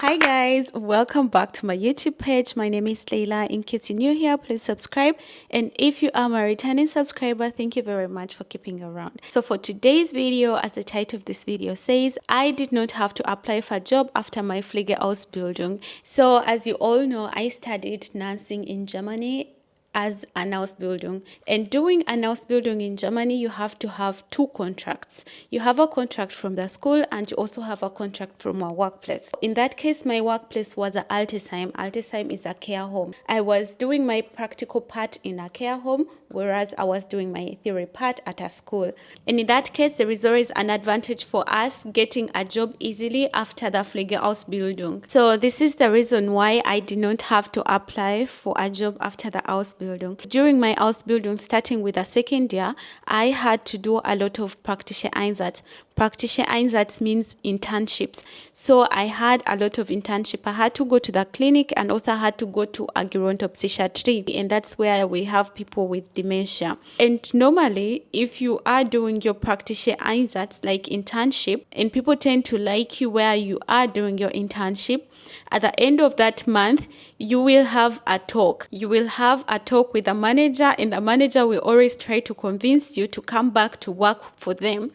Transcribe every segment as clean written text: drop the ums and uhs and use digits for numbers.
Hi guys, welcome back to my YouTube page. My name is Leila. In case you're new here, please subscribe, and if you are my returning subscriber, thank you very much for keeping around. So for today's video, as the title of this video says, I did not have to apply for a job after my Ausbildung. So as you all know, I studied nursing in Germany as an Ausbildung. And doing an Ausbildung in Germany, you have to have two contracts. You have a contract from the school and you also have a contract from a workplace. In that case, my workplace was an Altersheim. Altersheim is a care home. I was doing my practical part in a care home, whereas I was doing my theory part at a school. And in that case, there is always an advantage for us getting a job easily after the Ausbildung. So this is the reason why I did not have to apply for a job after the Ausbildung. During my Ausbildung, starting with the second year, I had to do a lot of praktische Einsatz. Praktische Einsatz means internships. So I had a lot of internship. I had to go to the clinic and also had to go to a Gerontopsychiatrie, and that's where we have people with dementia. And normally, if you are doing your praktische Einsatz, like internship, and people tend to like you where you are doing your internship, at the end of that month, you will have a talk. You will have a talk with the manager, and the manager will always try to convince you to come back to work for them,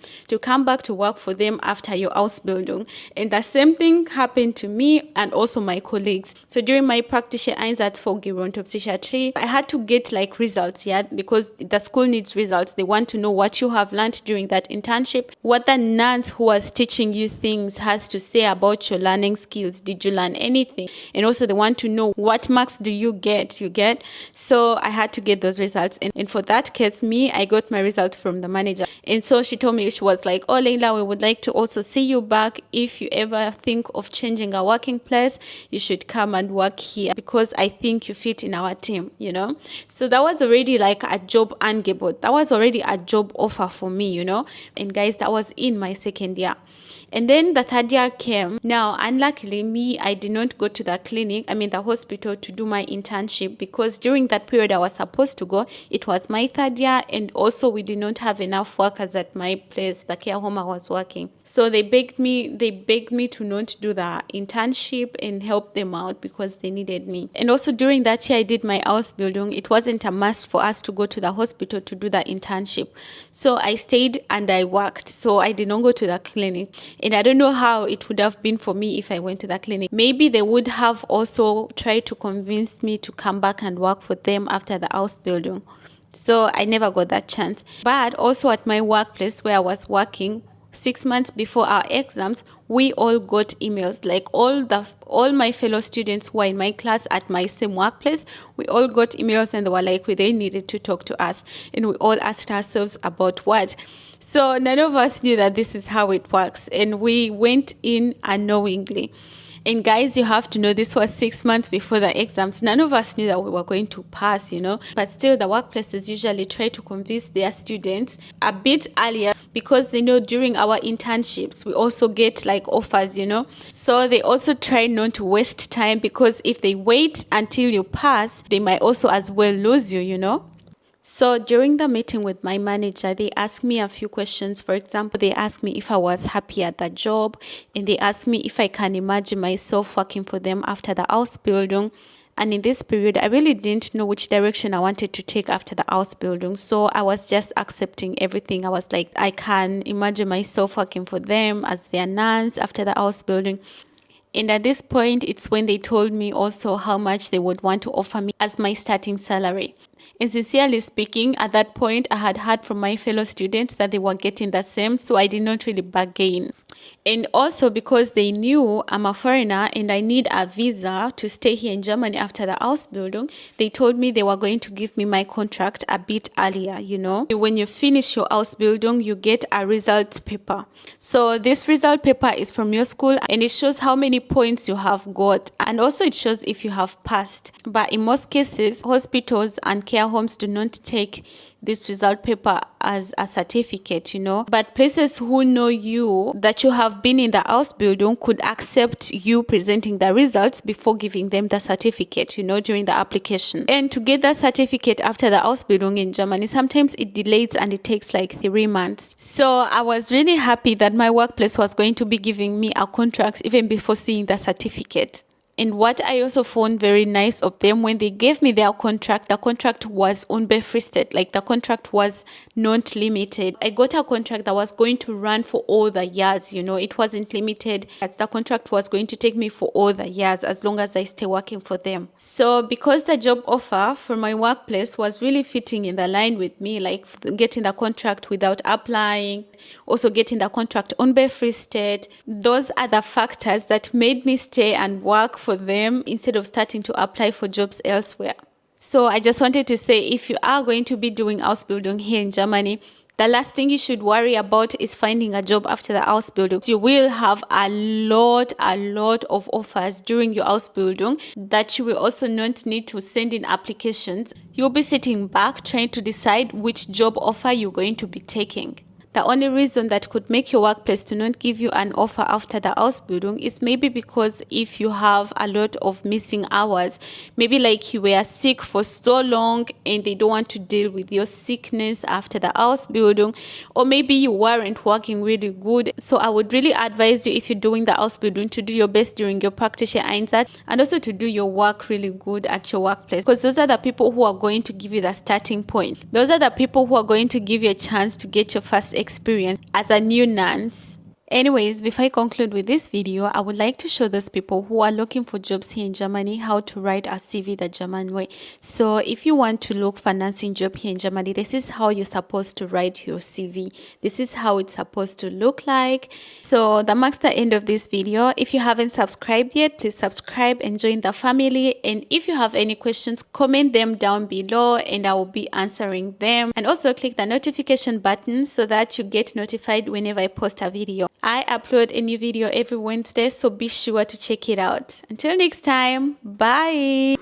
after your Ausbildung. And the same thing happened to me and also my colleagues. So during my praktische Einsatz for Gerontopsychiatrie, I had to get like results, because the school needs results. They want to know what you have learned during that internship, what the nurse who was teaching you things has to say about your learning skills. Did you learn anything? And also they want to know what marks do you get. So I had to get those results, and for that case, I got my results from the manager. And so she told me, she was like, oh Leila, we would like to also see you back. If you ever think of changing a working place, you should come and work here because I think you fit in our team, So that was already like a job angebot. That was already a job offer for me, And guys, that was in my second year. And then the third year came. Now, unluckily, I did not go to the hospital to do my internship, because during that period I was supposed to go. It was my third year, and also we did not have enough workers at my place, the care home I was working. So they begged me to not do the internship and help them out because they needed me. And also during that year I did my Ausbildung, it wasn't a must for us to go to the hospital to do the internship. So I stayed and I worked. So I did not go to the clinic. And I don't know how it would have been for me if I went to the clinic. Maybe they would have also tried to convince me to come back and work for them after the Ausbildung. So I never got that chance. But also at my workplace where I was working, 6 months before our exams, we all got emails. Like all my fellow students who were in my class at my same workplace, we all got emails, and they were like, they needed to talk to us. And we all asked ourselves about what. So none of us knew that this is how it works, and we went in unknowingly. And guys, you have to know, this was 6 months before the exams. None of us knew that we were going to pass, But still, the workplaces usually try to convince their students a bit earlier, because they know during our internships, we also get like offers, So they also try not to waste time, because if they wait until you pass, they might also as well lose you, So during the meeting with my manager, they asked me a few questions. For example, they asked me if I was happy at the job, and they asked me if I can imagine myself working for them after the Ausbildung. And in this period, I really didn't know which direction I wanted to take after the Ausbildung. So I was just accepting everything. I was like, I can imagine myself working for them as their nurse after the Ausbildung. And at this point, it's when they told me also how much they would want to offer me as my starting salary. And sincerely speaking, at that point, I had heard from my fellow students that they were getting the same, so I did not really bargain. And also because they knew I'm a foreigner and I need a visa to stay here in Germany after the Ausbildung, they told me they were going to give me my contract a bit earlier, When you finish your Ausbildung, you get a result paper. So this result paper is from your school, and it shows how many points you have got, and also it shows if you have passed. But in most cases, hospitals and care homes do not take this result paper as a certificate, But places who know you, that you have have been in the Ausbildung could accept you presenting the results before giving them the certificate, during the application. And to get that certificate after the Ausbildung in Germany, sometimes it delays and it takes like 3 months. So I was really happy that my workplace was going to be giving me a contract even before seeing the certificate. And what I also found very nice of them, when they gave me their contract, the contract was unbefristet, like the contract was not limited. I got a contract that was going to run for all the years, it wasn't limited. The contract was going to take me for all the years as long as I stay working for them. So because the job offer from my workplace was really fitting in the line with me, like getting the contract without applying, also getting the contract unbefristet, those are the factors that made me stay and work for them instead of starting to apply for jobs elsewhere. So I just wanted to say, if you are going to be doing Ausbildung here in Germany, the last thing you should worry about is finding a job after the Ausbildung. You will have a lot of offers during your Ausbildung that you will also not need to send in applications. You'll be sitting back trying to decide which job offer you're going to be taking. The only reason that could make your workplace to not give you an offer after the Ausbildung is maybe because if you have a lot of missing hours, maybe like you were sick for so long and they don't want to deal with your sickness after the Ausbildung, or maybe you weren't working really good. So I would really advise you, if you're doing the Ausbildung, to do your best during your praktische Einsatz and also to do your work really good at your workplace, because those are the people who are going to give you the starting point. Those are the people who are going to give you a chance to get your first experience as a new nurse. Anyways, before I conclude with this video, I would like to show those people who are looking for jobs here in Germany how to write a CV the German way. So if you want to look for a nursing job here in Germany, this is how you're supposed to write your CV. This is how it's supposed to look like. So that marks the end of this video. If you haven't subscribed yet, please subscribe and join the family. And if you have any questions, comment them down below and I will be answering them. And also click the notification button so that you get notified whenever I post a video. I upload a new video every Wednesday, so be sure to check it out. Until next time, bye!